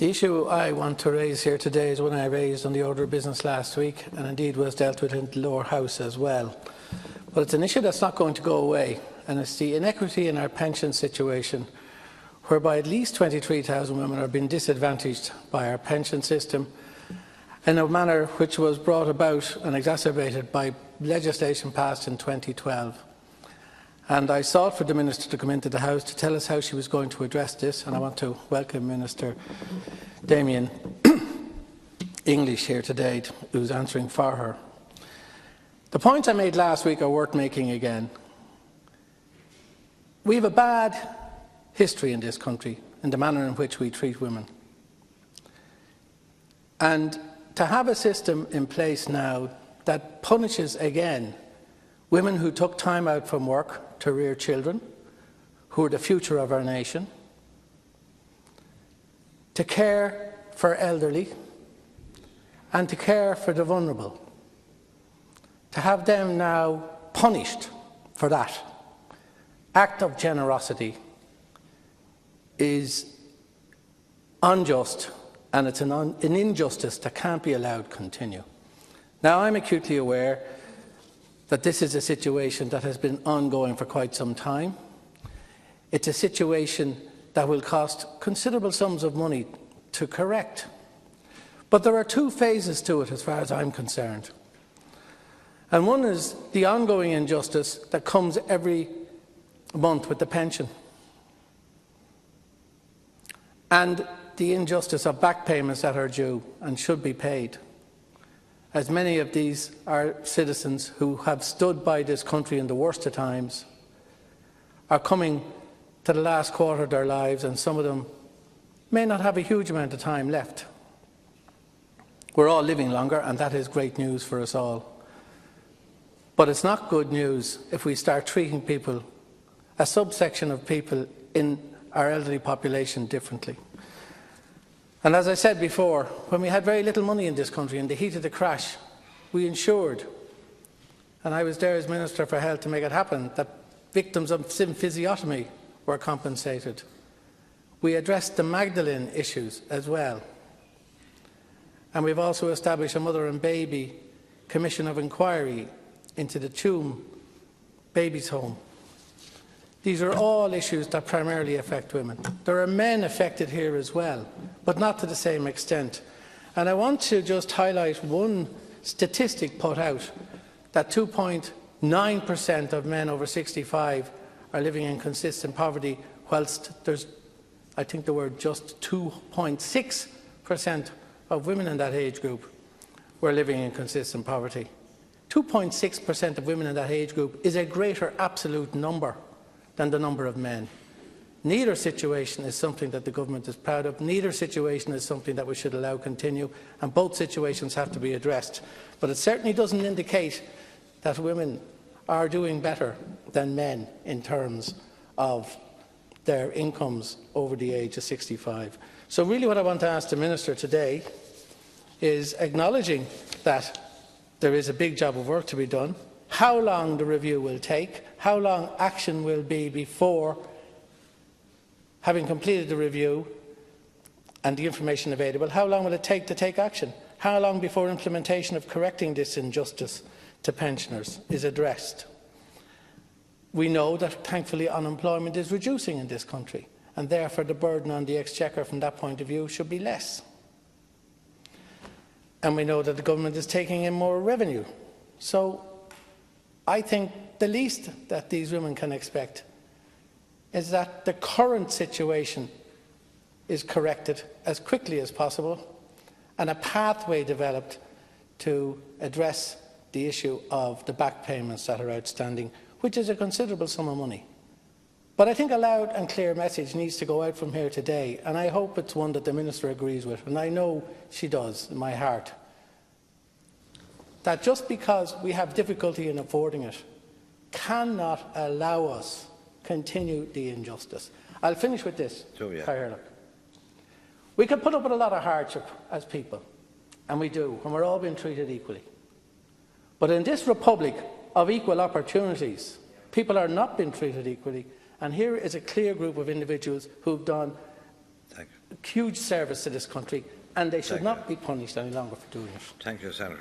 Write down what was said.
The issue I want to raise here today is one I raised on the order of business last week, and indeed was dealt with in the lower house as well. But it's an issue that's not going to go away, and it's the inequity in our pension situation, whereby at least 23,000 women are being disadvantaged by our pension system in a manner which was brought about and exacerbated by legislation passed in 2012. And I sought for the Minister to come into the House to tell us how she was going to address this, and I want to welcome Minister Damien English here today, who's answering for her. The points I made last week are worth making again. We have a bad history in this country in the manner in which we treat women. And to have a system in place now that punishes again women who took time out from work to rear children, who are the future of our nation, to care for elderly and to care for the vulnerable, to have them now punished for that act of generosity is unjust, and it's an injustice that can't be allowed to continue. Now, I'm acutely aware that this is a situation that has been ongoing for quite some time. It's a situation that will cost considerable sums of money to correct. But there are two phases to it as far as I'm concerned. And one is the ongoing injustice that comes every month with the pension, and the injustice of back payments that are due and should be paid, as many of these are citizens who have stood by this country in the worst of times, are coming to the last quarter of their lives, and some of them may not have a huge amount of time left. We're all living longer, and that is great news for us all. But it's not good news if we start treating people, a subsection of people in our elderly population, differently. And as I said before, when we had very little money in this country, in the heat of the crash, we ensured, and I was there as Minister for Health to make it happen, that victims of symphysiotomy were compensated. We addressed the Magdalene issues as well. And we've also established a mother and baby commission of inquiry into the Tuam Babies' Home. These are all issues that primarily affect women. There are men affected here as well, but not to the same extent. And I want to just highlight one statistic put out, that 2.9% of men over 65 are living in consistent poverty, whilst there's, I think there were just 2.6% of women in that age group were living in consistent poverty. 2.6% of women in that age group is a greater absolute number than the number of men. Neither situation is something that the government is proud of. Neither situation is something that we should allow continue, and both situations have to be addressed. But it certainly doesn't indicate that women are doing better than men in terms of their incomes over the age of 65. So really what I want to ask the Minister today is, acknowledging that there is a big job of work to be done, how long the review will take, how long action will be before, having completed the review and the information available, how long will it take to take action? How long before implementation of correcting this injustice to pensioners is addressed? We know that, thankfully, unemployment is reducing in this country, and therefore the burden on the Exchequer from that point of view should be less. And we know that the government is taking in more revenue. So I think the least that these women can expect is that the current situation is corrected as quickly as possible and a pathway developed to address the issue of the back payments that are outstanding, which is a considerable sum of money. But I think a loud and clear message needs to go out from here today, and I hope it's one that the Minister agrees with, and I know she does in my heart, that just because we have difficulty in affording it cannot allow us continue the injustice. I'll finish with this. We can put up with a lot of hardship as people, and we do, and we're all being treated equally. But in this republic of equal opportunities, people are not being treated equally, and here is a clear group of individuals who've done huge service to this country, and they should not be punished any longer for doing it. Thank you, Senator.